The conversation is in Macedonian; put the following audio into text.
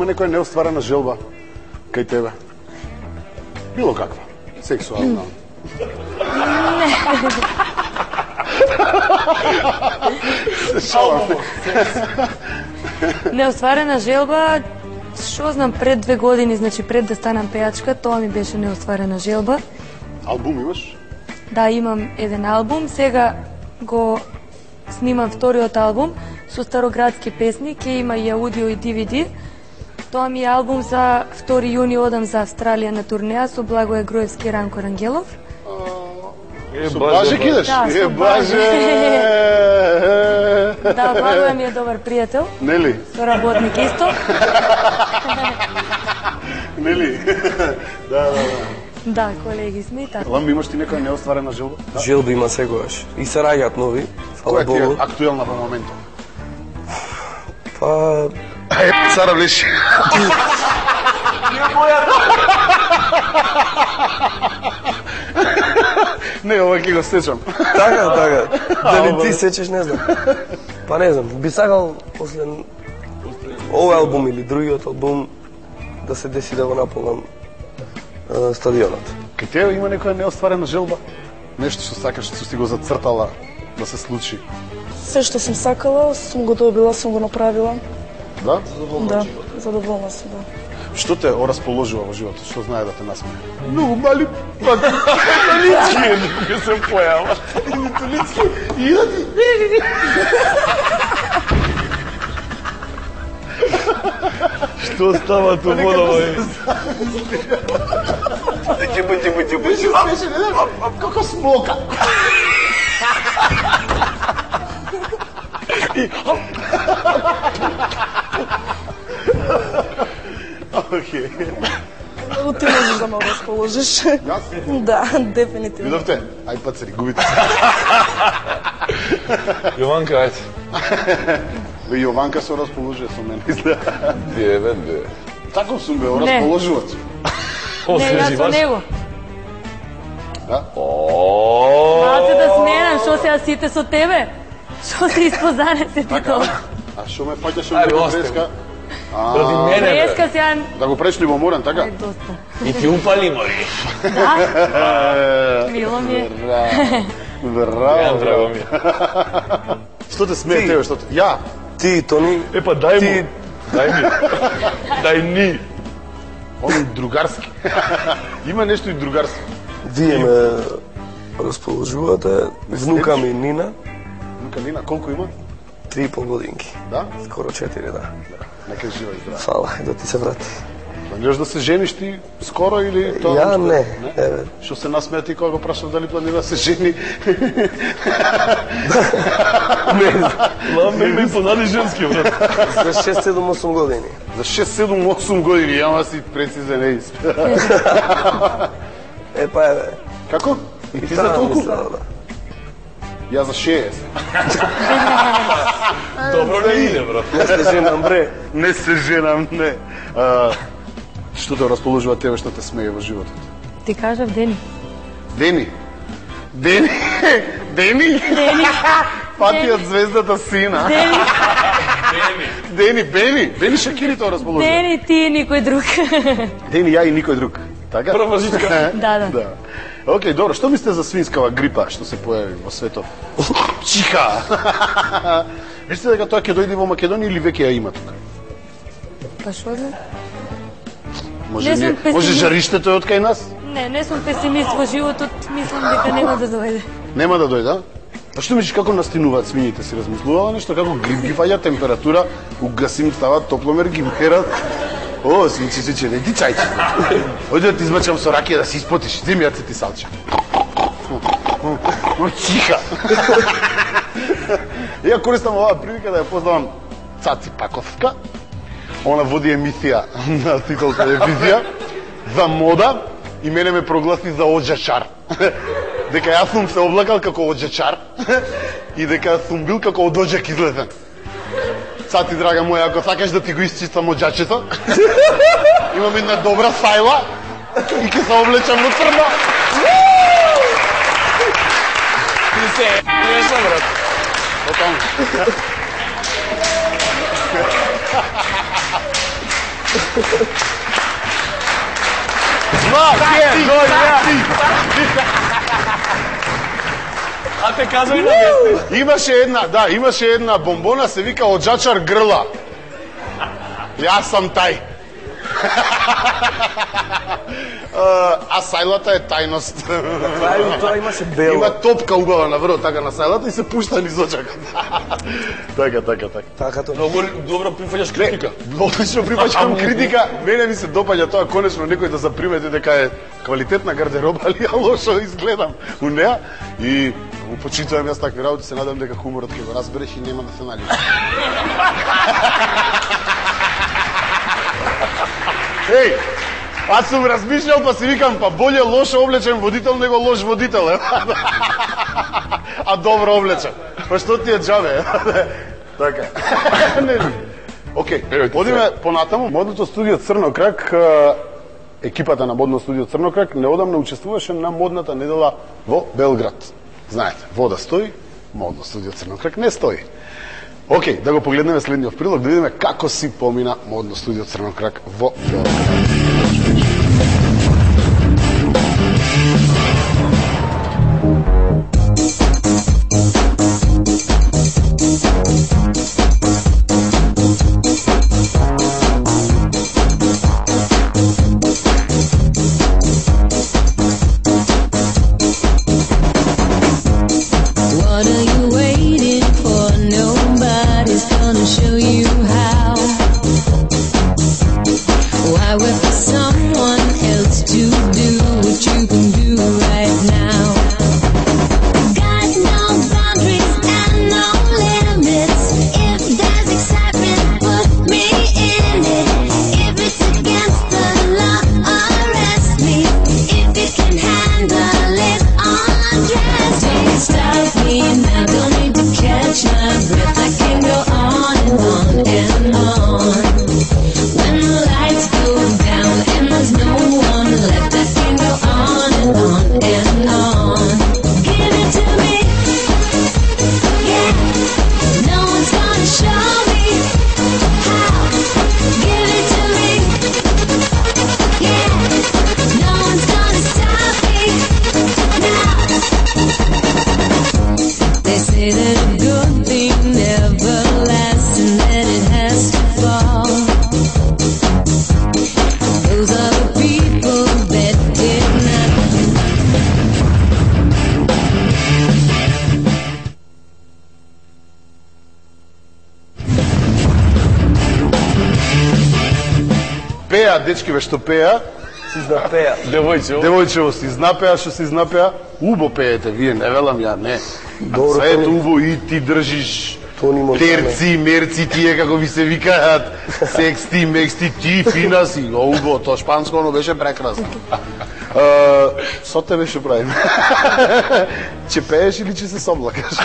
Има некоја неостварена желба кај тебе? Било каква? Сексуална? Неостварена желба, што знам, пред 2 години, значи пред да станам пејачка, тоа ми беше неостварена желба. Албум имаш? Да, имам еден албум, сега го снимам вториот албум со староградски песни, ќе има и аудио и DVD. Тоа ми е албум за 2 јуни одам за Австралија на турнеја со Благоје Груевски и Ранко Рангелов. Со Баже кидаш? Да, со Баже! Да, Благоје ми е добар пријател. Нели? Со работник исто. Нели? Да. Да, колеги сме и така. Ламби, имаш ти некоја неостварена желба? Желби има секогаш. И се раѓаат нови. Која ти е актуелна во моментот? Па... Сара влеши. Не, ова ќе го сечам. Така. Дали ти сечеш, не знам. Па не знам, би сакал после овој албум или другиот албум да се деси да го наполнам стадионот. Кај тебе има некоја неостварена желба? Нешто што сакаш, што си го зацртала да се случи? Се што сум сакала, сум го добила, сум го направила. Да? Да, задоволна сум, да. Што те орасположува во животот? Што знае да те насмее? Многу мали металицки е кога се појава. Металицки и Што става ту водово? како смока. Окей. Многу ти можеш да ме расположиш. Јас? Да, дефинитивно. Видовте? Ај пацари, губите се. Јованка, ајде. Бе, Јованка се расположува со мене. Бе. Таков сум бе, расположувач. Не, јас со него. Да? Малце да сменам, што сега сите со тебе? Што се испозане се ти тоа? А што ме фаќаш Ајде, во остави. преска? Ради мене, бе. Преска сега... Да го преш любоморен, така? Ај, доста. И ти упали, мори. Мило ми е. Браво. Драго ми. Што те смее тебе, што те... Ја? Ти, Тони, Епа, дај му. Дај ни. Он и другарски. Има нешто и другарски. вие ме расположувате. Внука ми Нина, Внука Нина, колку има? 3,5 годинки. Да? Скоро 4, да. Нека е жива и здрава. Фала, да ти се врати. Планираш да се жениш ти скоро или тоа? Ја нешто? не. Еве. Што се насмеа ти кога го прашав дали планира да се жени? Ламбе ме подади женски, брат. За 6-7-8 години. За 6-7-8 години, јама си прецизен еис. Па еве. Како? И ти за Таа толку? мисла, да. Ја за 60. Добро не иде, брат. Не се женам, бре. Не се женам, не. Што те расположува тебе, што те смее во животот? Ти кажав Дени. Дени. Дени. Дени. Дени. Патиот звездата сина. Дени. Дени, Бени. Бени Шакири тоа расположува. Дени, ти и никој друг. Дени, ја и никој друг. Така? Прва жичка. Да. Океј, добро. Што мислите за свинскава грипа што се појави во светот? Чиха. Мислите дека тоа ќе дојде во Македонија или веќе ја има тука? Па шо знам? Може, Не сум песимист. може жариштето е од кај нас? Не сум песимист во животот, мислам дека нема да дојде. Нема да дојде, а? А што мислиш како настинуваат свињите? Си размислувала нешто? Како грип ги фаќа температура, угасим, стават топломер, ги мерат. О, свинче, не ти чајче. Ојде да ти измачам со ракија да се испотиш. Земи јаце ти салче. О, чиха. Ја користам оваа прилика да ја познавам Цаци Паковска. Она води емисија на титул телевизија за мода и мене ме прогласи за оджачар. Дека јас сум се облакал како оджачар и дека сум бил како од оджак излезен. Цати, драга моја, ако сакаш да ти го исчистам оджачето, имам една добра сајла и ќе се облечам во црно. Ти се, неша, брат. Потом. А те каза и на месте. Имаше една бомбона, се вика Оджачар грла. Јас сам тај. А сајлата е тајност. Тоа имаше бело. Има топка убава на врво така на сајлата и се пушта низ очакот. Така. Така тоа. Много добро прифаќаш критика. Одлично прифаќам критика. Мене ми се допаѓа тоа конечно некој да запримети дека е квалитетна гардероба, али ја лошо изгледам у неа и му почитувам јас такви работи, се надам дека хуморот ќе го разбереш и нема да се налива. Еј, аз сум размишljал па си викам, па болje лошо облечен водител него лош водител, е. А добро облечен. Па што ти е џабе? Така. Океј, одиме понатаму. Модното студио Црно крак, екипата на модно студио Црно крак неодамна учествуваше на модната недела во Белград. Знаете, вода стои, модно студио Црно крак не стои. Океј, да го погледнеме следниот прилог, да видиме како си помина модно студио Црно крак во Белград. Дечки што пеа, си знапеа. Девојчево си знапеа, што си знапеа, убо пеете, вие не велам ја, не. Добро, се ето убо и ти држиш терци, мерци, тие како ви се викаат, сексти, мексти, ти фина си, убо, тоа шпанско, оно беше прекрасно. Со тебе што правим? Че пееш или че се соблакаш?